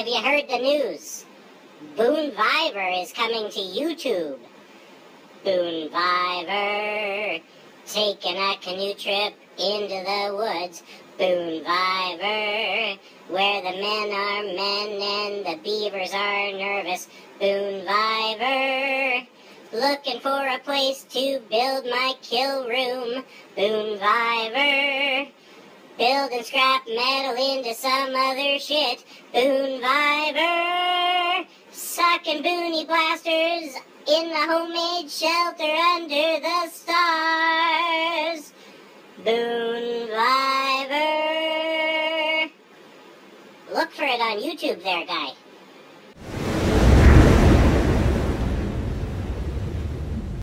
Have you heard the news? Boonviver is coming to YouTube. Boonviver, taking a canoe trip into the woods. Boonviver, where the men are men and the beavers are nervous. Boonviver, looking for a place to build my kill room. Boonviver, building scrap metal into some other shit. Boonviver, sucking boonie blasters in the homemade shelter under the stars. Boonviver. Look for it on YouTube there, guy.